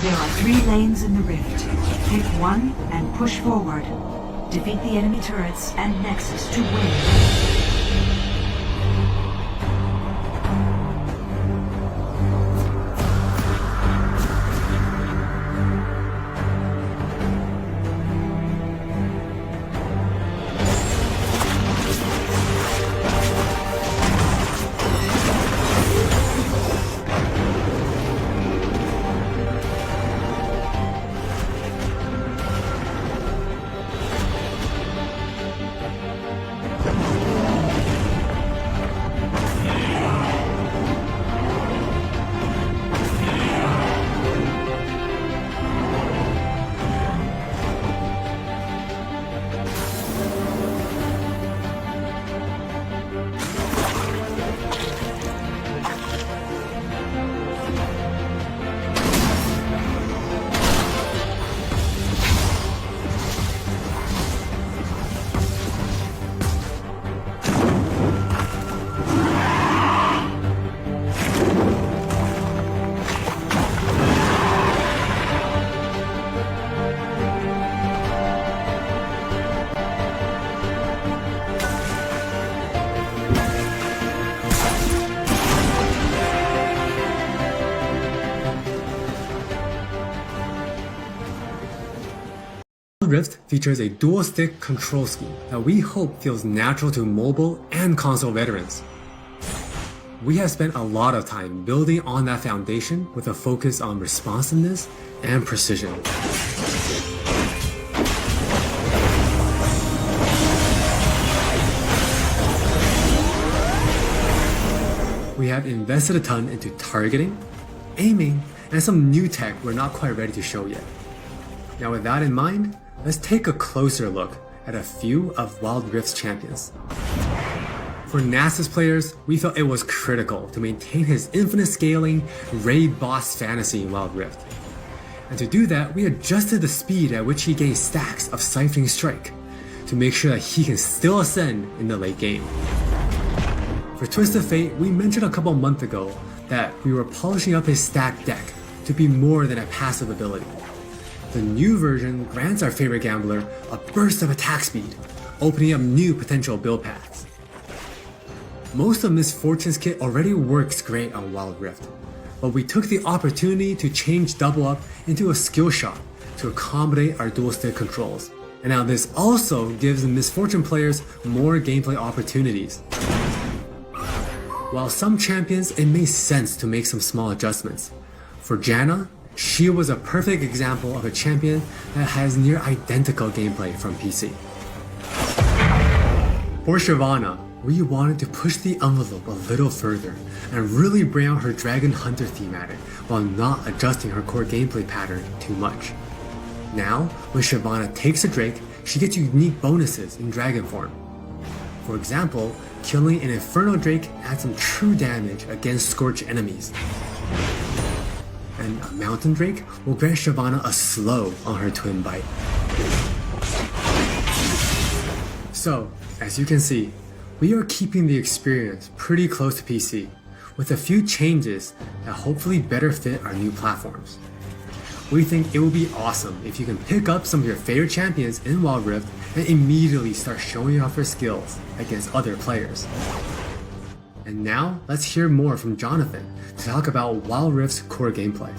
There are 3 lanes in the rift. Pick one and push forward. Defeat the enemy turrets and Nexus to win. Rift features a dual-stick control scheme that we hope feels natural to mobile and console veterans. We have spent a lot of time building on that foundation with a focus on responsiveness and precision. We have invested a ton into targeting, aiming, and some new tech we're not quite ready to show yet. Now with that in mind, let's take a closer look at a few of Wild Rift's champions. For Nasus players, we felt it was critical to maintain his infinite scaling raid boss fantasy in Wild Rift. And to do that, we adjusted the speed at which he gains stacks of Siphoning Strike to make sure that he can still ascend in the late game. For Twisted Fate, we mentioned a couple months ago that we were polishing up his stack deck to be more than a passive ability. The new version grants our favorite gambler a burst of attack speed, opening up new potential build paths. Most of Miss Fortune's kit already works great on Wild Rift, but we took the opportunity to change Double Up into a skill shot to accommodate our dual stick controls. And now this also gives the Miss Fortune players more gameplay opportunities. While some champions it made sense to make some small adjustments. For Janna, she was a perfect example of a champion that has near identical gameplay from PC. For Shyvana, we wanted to push the envelope a little further and really bring out her Dragon Hunter thematic while not adjusting her core gameplay pattern too much. Now, when Shyvana takes a Drake, she gets unique bonuses in Dragon form. For example, killing an Inferno Drake adds some true damage against Scorch enemies. And a Mountain Drake will grant Shyvana a slow on her Twin Bite. So, as you can see, we are keeping the experience pretty close to PC, with a few changes that hopefully better fit our new platforms. We think it will be awesome if you can pick up some of your favorite champions in Wild Rift and immediately start showing off your skills against other players. And now, let's hear more from Jonathan to talk about Wild Rift's core gameplay.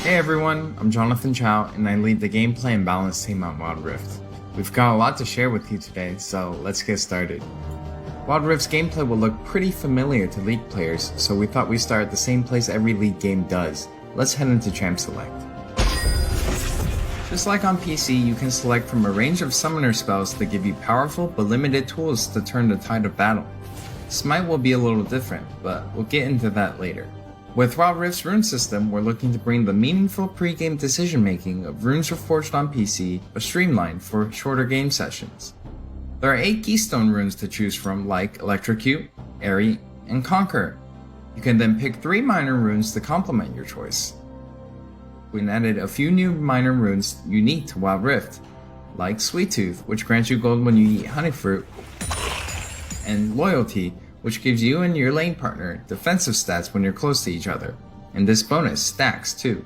Hey everyone, I'm Jonathan Chow and I lead the gameplay and balance team on Wild Rift. We've got a lot to share with you today, so let's get started. Wild Rift's gameplay will look pretty familiar to League players, so we thought we'd start at the same place every League game does. Let's head into Champ Select. Just like on PC, you can select from a range of summoner spells that give you powerful but limited tools to turn the tide of battle. Smite will be a little different, but we'll get into that later. With Wild Rift's rune system, we're looking to bring the meaningful pre-game decision making of Runes Reforged on PC, but streamlined for shorter game sessions. There are 8 keystone runes to choose from like Electrocute, Airy, and Conquer. You can then pick 3 minor runes to complement your choice. We added a few new minor runes unique to Wild Rift, like Sweet Tooth, which grants you gold when you eat honey fruit, and Loyalty, which gives you and your lane partner defensive stats when you're close to each other, and this bonus stacks too.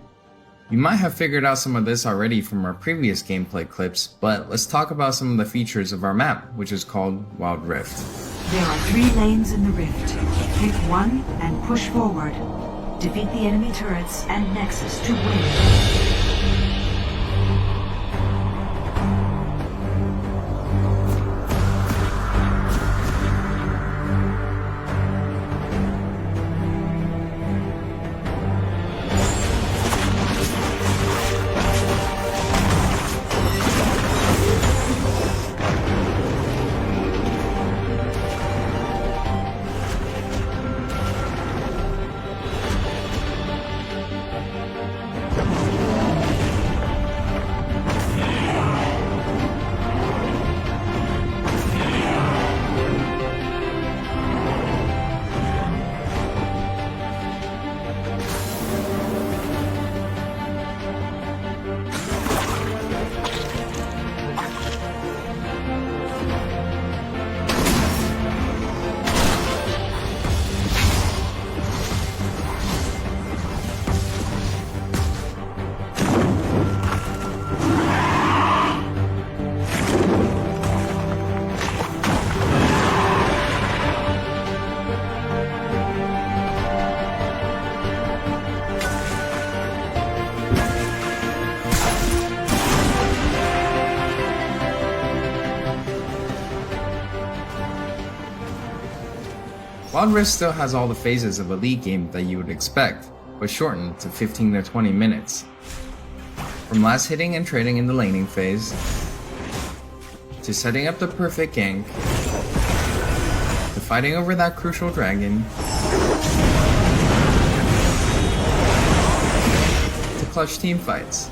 You might have figured out some of this already from our previous gameplay clips, but let's talk about some of the features of our map, which is called Wild Rift. There are 3 lanes in the rift. Pick one and push forward. Defeat the enemy turrets and Nexus to win. Wild Rift still has all the phases of a League game that you would expect, but shortened to 15 to 20 minutes. From last hitting and trading in the laning phase, to setting up the perfect gank, to fighting over that crucial dragon, to clutch team fights.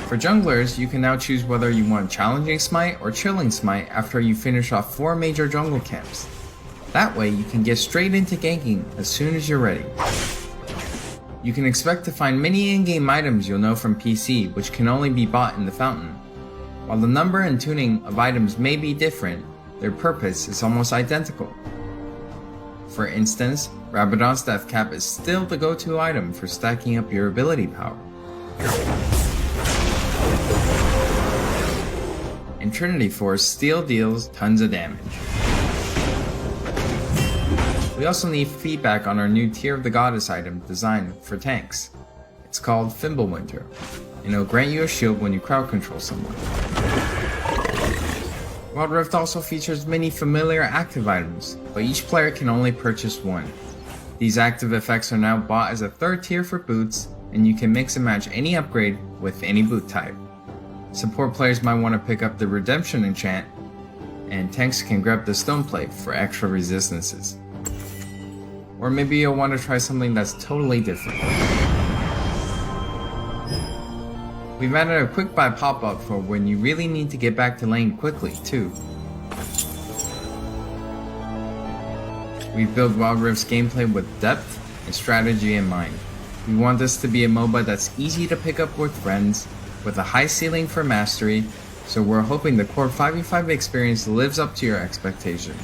For junglers, you can now choose whether you want Challenging Smite or Chilling Smite after you finish off 4 major jungle camps. That way you can get straight into ganking as soon as you're ready. You can expect to find many in-game items you'll know from PC, which can only be bought in the fountain. While the number and tuning of items may be different, their purpose is almost identical. For instance, Rabadon's Death Cap is still the go-to item for stacking up your ability power. And Trinity Force still deals tons of damage. We also need feedback on our new Tear of the Goddess item designed for tanks. It's called Fimbulwinter, and it'll grant you a shield when you crowd control someone. Wild Rift also features many familiar active items, but each player can only purchase one. These active effects are now bought as a 3rd tier for boots, and you can mix and match any upgrade with any boot type. Support players might want to pick up the Redemption enchant, and tanks can grab the Stone Plate for extra resistances. Or maybe you'll want to try something that's totally different. We've added a quick buy pop-up for when you really need to get back to lane quickly too. We've built Wild Rift's gameplay with depth and strategy in mind. We want this to be a MOBA that's easy to pick up with friends, with a high ceiling for mastery, so we're hoping the core 5v5 experience lives up to your expectations.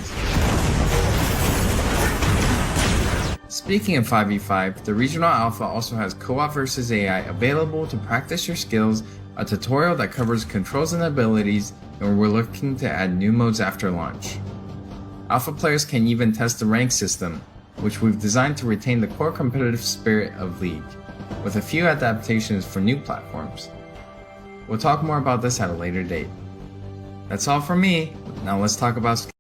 Speaking of 5v5, the Regional Alpha also has Co-op vs AI available to practice your skills, a tutorial that covers controls and abilities, and we're looking to add new modes after launch. Alpha players can even test the rank system, which we've designed to retain the core competitive spirit of League, with a few adaptations for new platforms. We'll talk more about this at a later date. That's all from me. Now let's talk about